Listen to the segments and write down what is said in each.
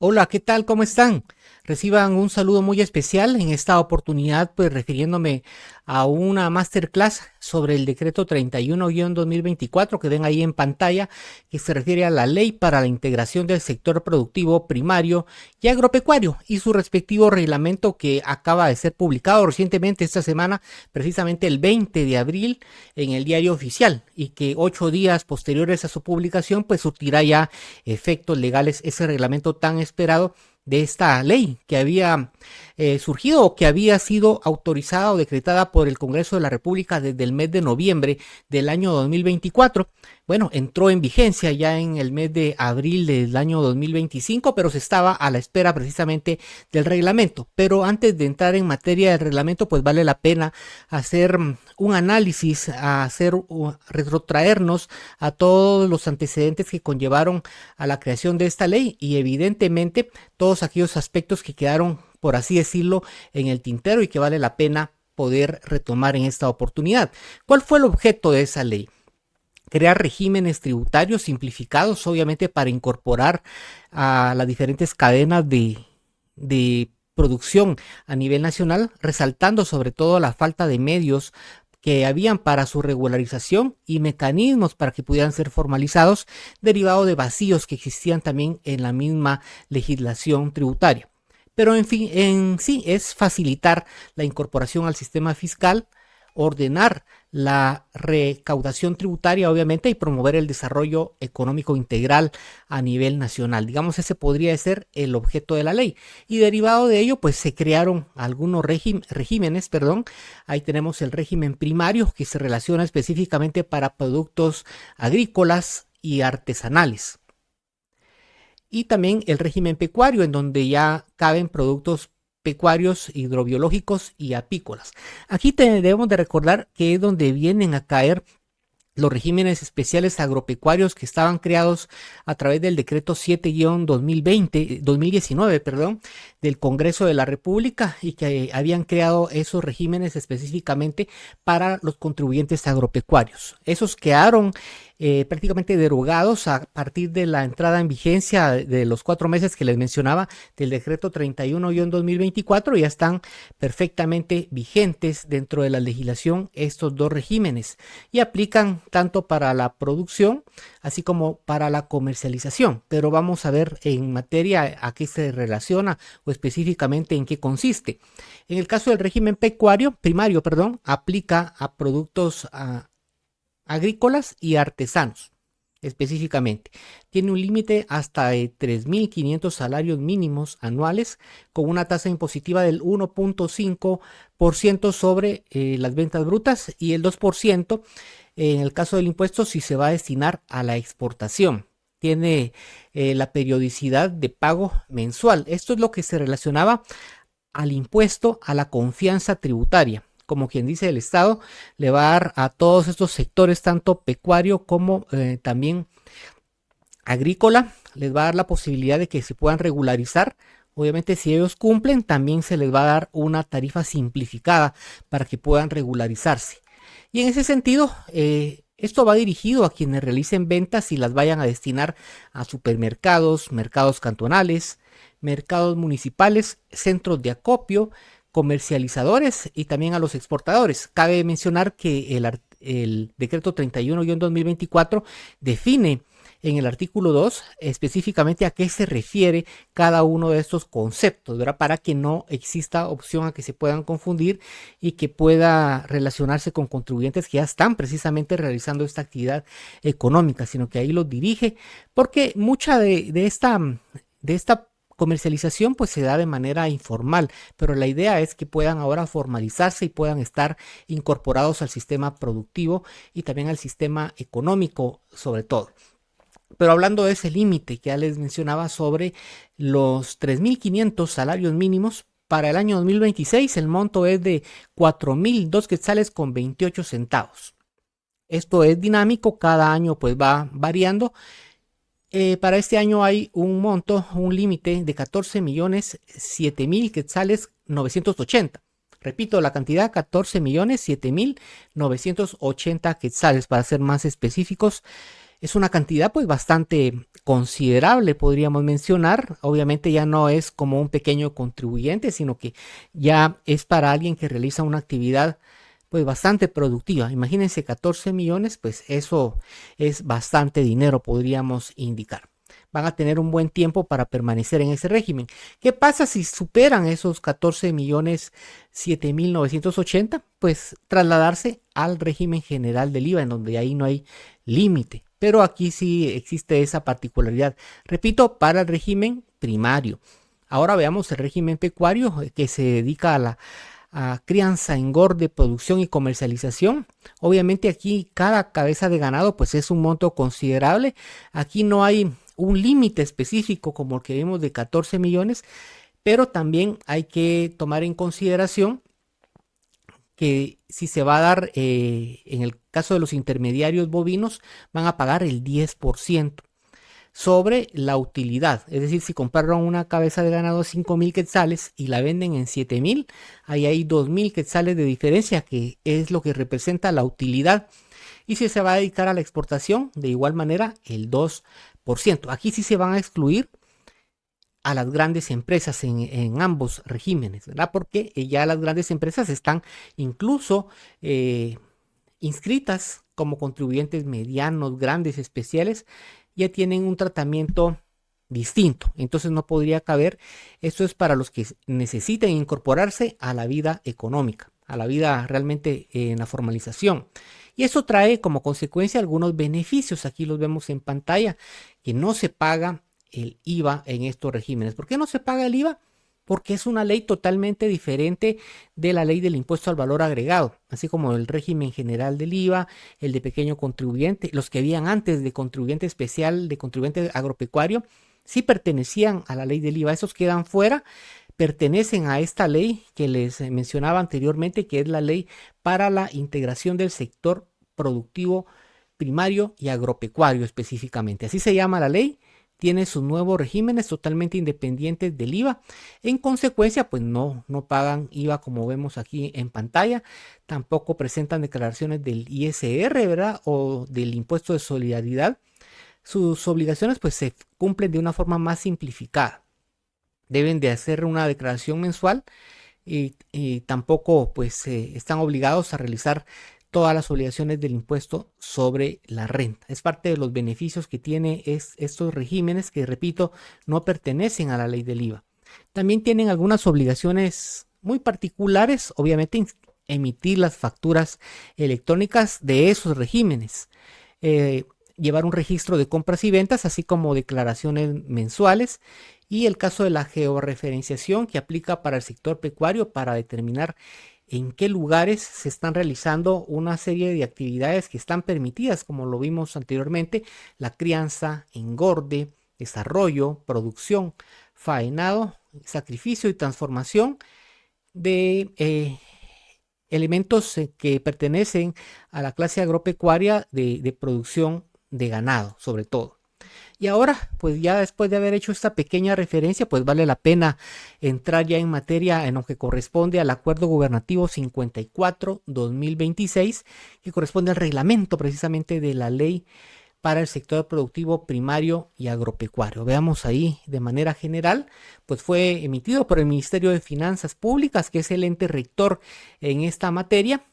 Hola, ¿qué tal? ¿Cómo están? Reciban un saludo muy especial en esta oportunidad, pues refiriéndome a una masterclass sobre el decreto 31-2024 que ven ahí en pantalla, que se refiere a la ley para la integración del sector productivo primario y agropecuario y su respectivo reglamento que acaba de ser publicado recientemente esta semana, precisamente el 20 de abril en el Diario Oficial, y que 8 días posteriores a su publicación pues surtirá ya efectos legales ese reglamento tan esperado de esta ley que había surgido o que había sido autorizada o decretada por el Congreso de la República desde el mes de noviembre del año 2024. Bueno, entró en vigencia ya en el mes de abril del año 2025, pero se estaba a la espera precisamente del reglamento. Pero antes de entrar en materia del reglamento, pues vale la pena hacer un análisis, retrotraernos a todos los antecedentes que conllevaron a la creación de esta ley y evidentemente todos aquellos aspectos que quedaron, por así decirlo, en el tintero y que vale la pena poder retomar en esta oportunidad. ¿Cuál fue el objeto de esa ley? Crear regímenes tributarios simplificados, obviamente para incorporar a las diferentes cadenas de producción a nivel nacional, resaltando sobre todo la falta de medios que habían para su regularización y mecanismos para que pudieran ser formalizados, derivado de vacíos que existían también en la misma legislación tributaria. Pero en fin, en sí es facilitar la incorporación al sistema fiscal, ordenar la recaudación tributaria, obviamente, y promover el desarrollo económico integral a nivel nacional. Digamos, ese podría ser el objeto de la ley. Y derivado de ello, pues se crearon algunos regímenes, perdón. Ahí tenemos el régimen primario, que se relaciona específicamente para productos agrícolas y artesanales. Y también el régimen pecuario, en donde ya caben productos pecuarios, hidrobiológicos y apícolas. Aquí debemos de recordar que es donde vienen a caer los regímenes especiales agropecuarios que estaban creados a través del decreto 7-2019, perdón, del Congreso de la República, y que habían creado esos regímenes específicamente para los contribuyentes agropecuarios. Esos quedaron prácticamente derogados a partir de la entrada en vigencia de los 4 meses que les mencionaba del decreto 31-2024. Ya están perfectamente vigentes dentro de la legislación estos dos regímenes y aplican tanto para la producción así como para la comercialización. Pero vamos a ver en materia a qué se relaciona o específicamente en qué consiste. En el caso del régimen primario, aplica a productos agrícolas y artesanos específicamente. Tiene un límite hasta de 3.500 salarios mínimos anuales con una tasa impositiva del 1.5% sobre las ventas brutas y el 2% en el caso del impuesto si se va a destinar a la exportación. Tiene la periodicidad de pago mensual. Esto es lo que se relacionaba al impuesto a la confianza tributaria. Como quien dice, el Estado le va a dar a todos estos sectores, tanto pecuario como también agrícola, les va a dar la posibilidad de que se puedan regularizar. Obviamente, si ellos cumplen, también se les va a dar una tarifa simplificada para que puedan regularizarse. Y en ese sentido, esto va dirigido a quienes realicen ventas y las vayan a destinar a supermercados, mercados cantonales, mercados municipales, centros de acopio, comercializadores y también a los exportadores. Cabe mencionar que el decreto 31-2024 define en el artículo 2 específicamente a qué se refiere cada uno de estos conceptos, ¿verdad? Para que no exista opción a que se puedan confundir y que pueda relacionarse con contribuyentes que ya están precisamente realizando esta actividad económica, sino que ahí los dirige, porque mucha de esta comercialización pues se da de manera informal, pero la idea es que puedan ahora formalizarse y puedan estar incorporados al sistema productivo y también al sistema económico sobre todo. Pero hablando de ese límite que ya les mencionaba sobre los 3.500 salarios mínimos, para el año 2026 el monto es de 4.002 quetzales con 28 centavos. Esto es dinámico, cada año pues va variando. Para este año hay un monto, un límite de 14 millones 7 mil quetzales 980. Repito, la cantidad 14 millones 7 mil 980 quetzales, para ser más específicos. Es una cantidad pues bastante considerable, podríamos mencionar. Obviamente ya no es como un pequeño contribuyente, sino que ya es para alguien que realiza una actividad pues bastante productiva. Imagínense 14 millones, pues eso es bastante dinero, podríamos indicar. Van a tener un buen tiempo para permanecer en ese régimen. ¿Qué pasa si superan esos 14 millones 7.980? Pues trasladarse al régimen general del IVA, en donde ahí no hay límite. Pero aquí sí existe esa particularidad. Repito, para el régimen primario. Ahora veamos el régimen pecuario, que se dedica a crianza, engorde, producción y comercialización. Obviamente aquí cada cabeza de ganado pues es un monto considerable. Aquí no hay un límite específico como el que vimos de 14 millones, pero también hay que tomar en consideración que si se va a dar, en el caso de los intermediarios bovinos, van a pagar el 10% sobre la utilidad. Es decir, si compraron una cabeza de ganado 5.000 quetzales y la venden en 7.000, ahí hay 2.000 quetzales de diferencia, que es lo que representa la utilidad. Y si se va a dedicar a la exportación, de igual manera, el 2%. Aquí sí se van a excluir a las grandes empresas en ambos regímenes, ¿verdad? Porque ya las grandes empresas están incluso inscritas como contribuyentes medianos, grandes, especiales, ya tienen un tratamiento distinto. Entonces no podría caber. Esto es para los que necesiten incorporarse a la vida económica, a la vida realmente en la formalización. Y eso trae como consecuencia algunos beneficios. Aquí los vemos en pantalla, que no se paga el IVA en estos regímenes. ¿Por qué no se paga el IVA? Porque es una ley totalmente diferente de la ley del impuesto al valor agregado, así como el régimen general del IVA, el de pequeño contribuyente, los que habían antes de contribuyente especial, de contribuyente agropecuario, sí pertenecían a la ley del IVA. Esos quedan fuera, pertenecen a esta ley que les mencionaba anteriormente, que es la ley para la integración del sector productivo primario y agropecuario específicamente. Así se llama la ley. Tiene sus nuevos regímenes totalmente independientes del IVA. En consecuencia, pues no pagan IVA como vemos aquí en pantalla. Tampoco presentan declaraciones del ISR, ¿verdad? O del impuesto de solidaridad. Sus obligaciones pues se cumplen de una forma más simplificada. Deben de hacer una declaración mensual y tampoco pues están obligados a realizar todas las obligaciones del impuesto sobre la renta. Es parte de los beneficios que tiene estos regímenes que, repito, no pertenecen a la ley del IVA. También tienen algunas obligaciones muy particulares, obviamente emitir las facturas electrónicas de esos regímenes, llevar un registro de compras y ventas, así como declaraciones mensuales, y el caso de la georreferenciación que aplica para el sector pecuario para determinar en qué lugares se están realizando una serie de actividades que están permitidas, como lo vimos anteriormente: la crianza, engorde, desarrollo, producción, faenado, sacrificio y transformación de elementos que pertenecen a la clase agropecuaria de producción de ganado, sobre todo. Y ahora, pues ya después de haber hecho esta pequeña referencia, pues vale la pena entrar ya en materia en lo que corresponde al Acuerdo Gubernativo 54-2026, que corresponde al reglamento precisamente de la ley para el sector productivo primario y agropecuario. Veamos ahí de manera general, pues fue emitido por el Ministerio de Finanzas Públicas, que es el ente rector en esta materia,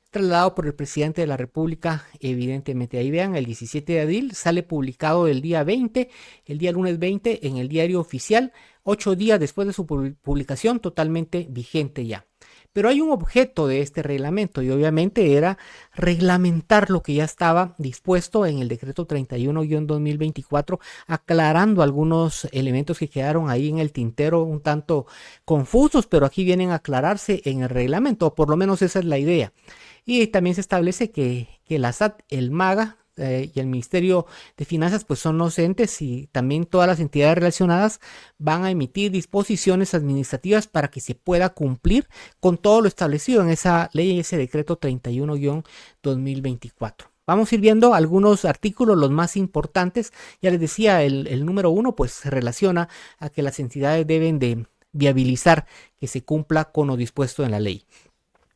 trasladado por el presidente de la República, evidentemente. Ahí vean, el 17 de abril sale publicado el día 20, el día lunes 20 en el Diario Oficial, 8 días después de su publicación, totalmente vigente ya. Pero hay un objeto de este reglamento y obviamente era reglamentar lo que ya estaba dispuesto en el decreto 31-2024, aclarando algunos elementos que quedaron ahí en el tintero un tanto confusos, pero aquí vienen a aclararse en el reglamento, o por lo menos esa es la idea. Y también se establece que la SAT, el MAGA, y el Ministerio de Finanzas pues son los entes y también todas las entidades relacionadas van a emitir disposiciones administrativas para que se pueda cumplir con todo lo establecido en esa ley, ese decreto 31-2024. Vamos a ir viendo algunos artículos, los más importantes. Ya les decía, el número 1 pues se relaciona a que las entidades deben de viabilizar que se cumpla con lo dispuesto en la ley.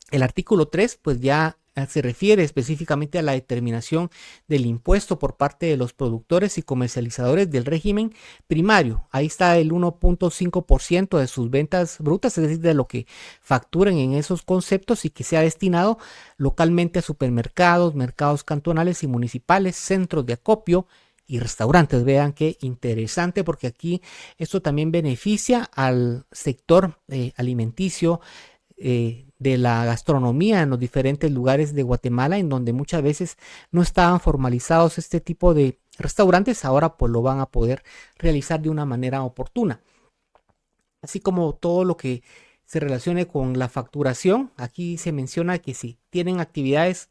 El artículo 3 pues ya se refiere específicamente a la determinación del impuesto por parte de los productores y comercializadores del régimen primario. Ahí está el 1.5% de sus ventas brutas, es decir, de lo que facturen en esos conceptos y que sea destinado localmente a supermercados, mercados cantonales y municipales, centros de acopio y restaurantes. Vean qué interesante, porque aquí esto también beneficia al sector alimenticio, de la gastronomía en los diferentes lugares de Guatemala, en donde muchas veces no estaban formalizados este tipo de restaurantes. Ahora pues lo van a poder realizar de una manera oportuna, así como todo lo que se relacione con la facturación. Aquí se menciona que si tienen actividades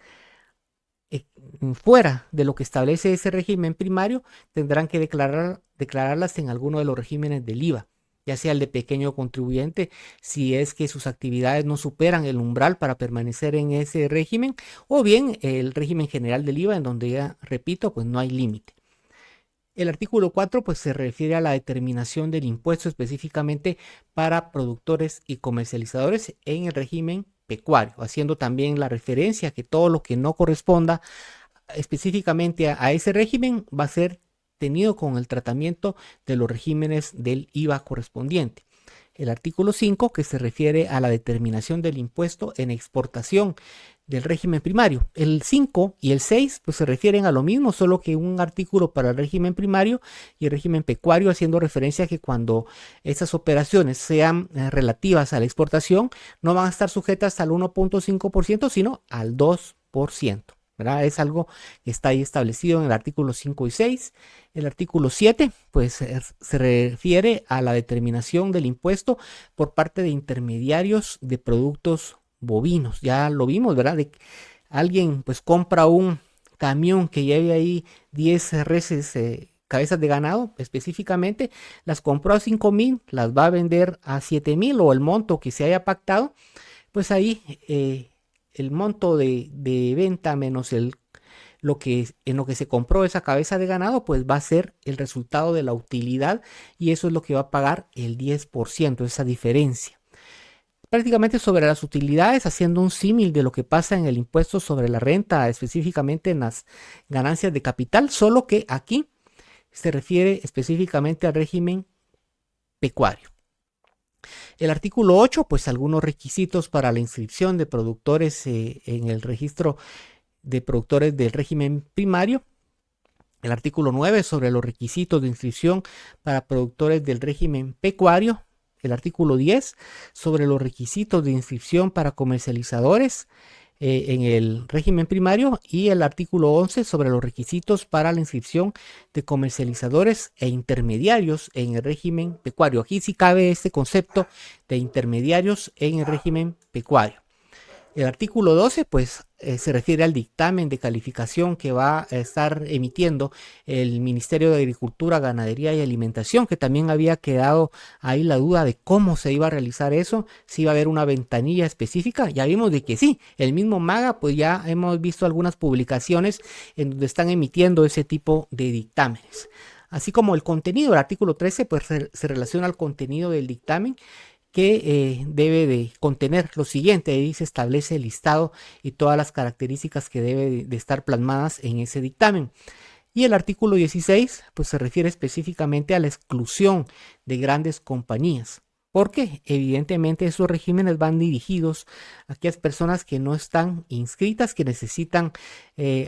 fuera de lo que establece ese régimen primario, tendrán que declararlas en alguno de los regímenes del IVA, ya sea el de pequeño contribuyente, si es que sus actividades no superan el umbral para permanecer en ese régimen, o bien el régimen general del IVA, en donde ya, repito, pues no hay límite. El artículo 4 pues se refiere a la determinación del impuesto específicamente para productores y comercializadores en el régimen pecuario, haciendo también la referencia que todo lo que no corresponda específicamente a ese régimen va a ser tenido con el tratamiento de los regímenes del IVA correspondiente. El artículo 5 que se refiere a la determinación del impuesto en exportación del régimen primario. El 5 y el 6 pues se refieren a lo mismo, solo que un artículo para el régimen primario y el régimen pecuario, haciendo referencia a que cuando esas operaciones sean relativas a la exportación, no van a estar sujetas al 1.5%, sino al 2%. ¿Verdad? Es algo que está ahí establecido en el artículo 5 y 6. El artículo 7 pues se refiere a la determinación del impuesto por parte de intermediarios de productos bovinos. Ya lo vimos, ¿verdad? Alguien pues compra un camión que lleve ahí 10 reses, cabezas de ganado específicamente, las compró a 5,000, las va a vender a 7,000 o el monto que se haya pactado, pues ahí el monto de venta menos en lo que se compró esa cabeza de ganado, pues va a ser el resultado de la utilidad, y eso es lo que va a pagar el 10%, esa diferencia. Prácticamente sobre las utilidades, haciendo un símil de lo que pasa en el impuesto sobre la renta, específicamente en las ganancias de capital, solo que aquí se refiere específicamente al régimen pecuario. El artículo 8, pues algunos requisitos para la inscripción de productores en el registro de productores del régimen primario. El artículo 9 sobre los requisitos de inscripción para productores del régimen pecuario. El artículo 10 sobre los requisitos de inscripción para comercializadores en el régimen primario, y el artículo 11 sobre los requisitos para la inscripción de comercializadores e intermediarios en el régimen pecuario. Aquí sí cabe este concepto de intermediarios en el régimen pecuario. El artículo 12 pues se refiere al dictamen de calificación que va a estar emitiendo el Ministerio de Agricultura, Ganadería y Alimentación, que también había quedado ahí la duda de cómo se iba a realizar eso, si iba a haber una ventanilla específica. Ya vimos de que sí, el mismo MAGA, pues ya hemos visto algunas publicaciones en donde están emitiendo ese tipo de dictámenes. Así como el contenido, el artículo 13 pues se relaciona al contenido del dictamen, que debe de contener lo siguiente. Ahí se establece el listado y todas las características que debe de estar plasmadas en ese dictamen. Y el artículo 16 pues se refiere específicamente a la exclusión de grandes compañías, porque evidentemente esos regímenes van dirigidos a aquellas personas que no están inscritas, que necesitan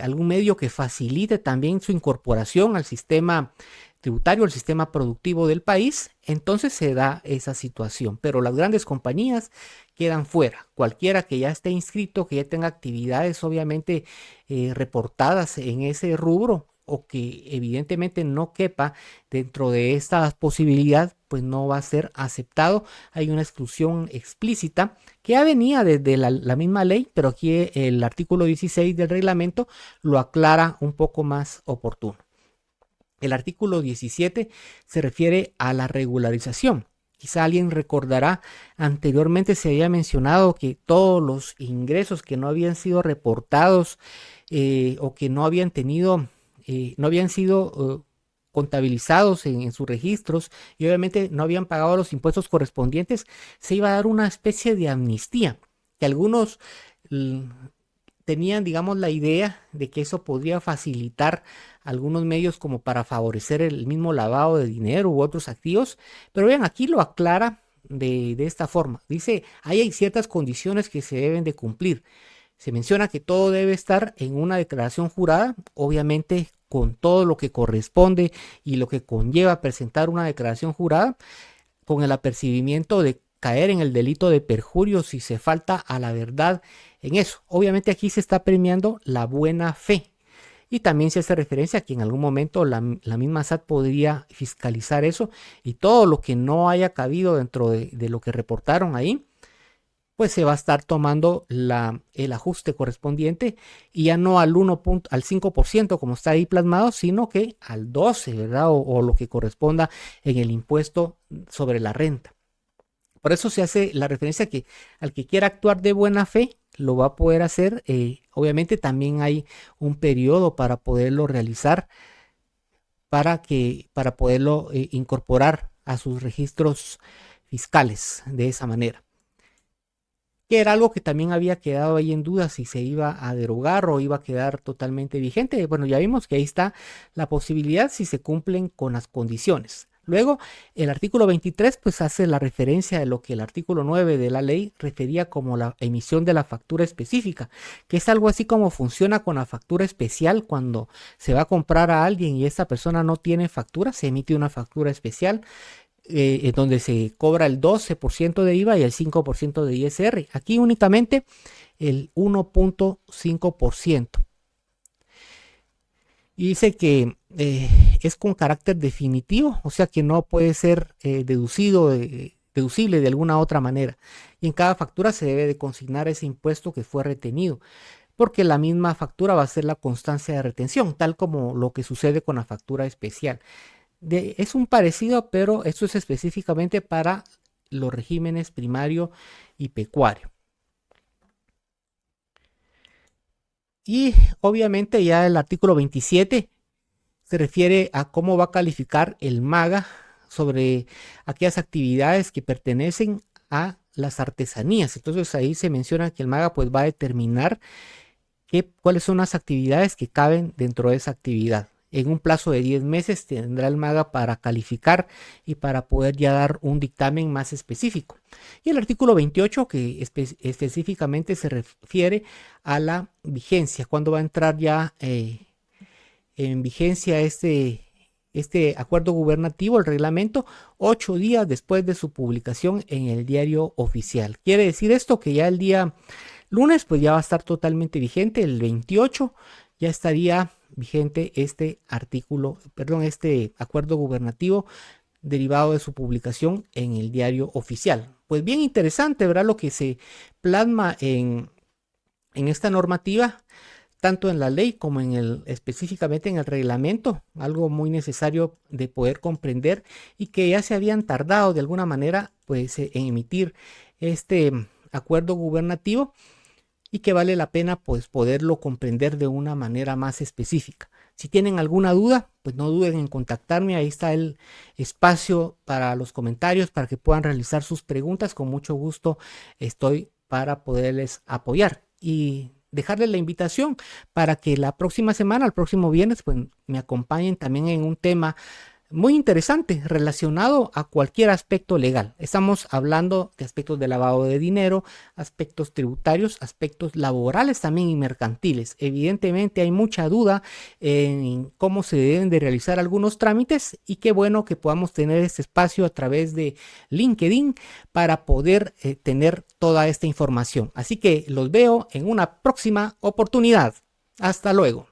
algún medio que facilite también su incorporación al sistema tributario, al sistema productivo del país. Entonces se da esa situación, pero las grandes compañías quedan fuera. Cualquiera que ya esté inscrito, que ya tenga actividades obviamente reportadas en ese rubro, o que evidentemente no quepa dentro de esta posibilidad, pues no va a ser aceptado. Hay una exclusión explícita que ya venía desde la misma ley, pero aquí el artículo 16 del reglamento lo aclara un poco más oportuno. El artículo 17 se refiere a la regularización. Quizá alguien recordará, anteriormente se había mencionado que todos los ingresos que no habían sido reportados o que no habían tenido, no habían sido contabilizados en sus registros y obviamente no habían pagado los impuestos correspondientes, se iba a dar una especie de amnistía, que algunos tenían, digamos, la idea de que eso podría facilitar algunos medios como para favorecer el mismo lavado de dinero u otros activos, pero vean, aquí lo aclara de esta forma. Dice, ahí hay ciertas condiciones que se deben de cumplir. Se menciona que todo debe estar en una declaración jurada, obviamente con todo lo que corresponde y lo que conlleva presentar una declaración jurada, con el apercibimiento de caer en el delito de perjurio si se falta a la verdad en eso. Obviamente aquí se está premiando la buena fe. Y también se hace referencia a que en algún momento la misma SAT podría fiscalizar eso y todo lo que no haya cabido dentro de lo que reportaron ahí, pues se va a estar tomando el ajuste correspondiente y ya no al 5% como está ahí plasmado, sino que al 12%, ¿verdad? O lo que corresponda en el impuesto sobre la renta. Por eso se hace la referencia que al que quiera actuar de buena fe lo va a poder hacer. Obviamente también hay un periodo para poderlo realizar, para poderlo incorporar a sus registros fiscales de esa manera. Que era algo que también había quedado ahí en duda si se iba a derogar o iba a quedar totalmente vigente. Bueno, ya vimos que ahí está la posibilidad si se cumplen con las condiciones. Luego, el artículo 23 pues hace la referencia de lo que el artículo 9 de la ley refería como la emisión de la factura específica, que es algo así como funciona con la factura especial cuando se va a comprar a alguien y esta persona no tiene factura, se emite una factura especial en donde se cobra el 12% de IVA y el 5% de ISR. Aquí únicamente el 1.5%. Y dice que es con carácter definitivo, o sea que no puede ser deducible de alguna otra manera. Y en cada factura se debe de consignar ese impuesto que fue retenido, porque la misma factura va a ser la constancia de retención, tal como lo que sucede con la factura especial. Es un parecido, pero esto es específicamente para los regímenes primario y pecuario. Y obviamente ya el artículo 27 se refiere a cómo va a calificar el MAGA sobre aquellas actividades que pertenecen a las artesanías. Entonces ahí se menciona que el MAGA pues va a determinar cuáles son las actividades que caben dentro de esa actividad. En un plazo de 10 meses tendrá el MAGA para calificar y para poder ya dar un dictamen más específico. Y el artículo 28 que específicamente se refiere a la vigencia, cuándo va a entrar ya en vigencia este acuerdo gubernativo, el reglamento, 8 días después de su publicación en el diario oficial. Quiere decir esto que ya el día lunes pues ya va a estar totalmente vigente, el 28 ya estaría vigente este acuerdo gubernativo derivado de su publicación en el diario oficial. Pues bien interesante, ¿verdad? Lo que se plasma en esta normativa, tanto en la ley como específicamente en el reglamento, algo muy necesario de poder comprender y que ya se habían tardado de alguna manera pues en emitir este acuerdo gubernativo y que vale la pena pues poderlo comprender de una manera más específica. Si tienen alguna duda, pues no duden en contactarme, ahí está el espacio para los comentarios, para que puedan realizar sus preguntas, con mucho gusto estoy para poderles apoyar y dejarles la invitación para que la próxima semana, el próximo viernes, pues me acompañen también en un tema muy interesante relacionado a cualquier aspecto legal. Estamos hablando de aspectos de lavado de dinero, aspectos tributarios, aspectos laborales también y mercantiles. Evidentemente hay mucha duda en cómo se deben de realizar algunos trámites y qué bueno que podamos tener este espacio a través de LinkedIn para poder tener toda esta información. Así que los veo en una próxima oportunidad. Hasta luego.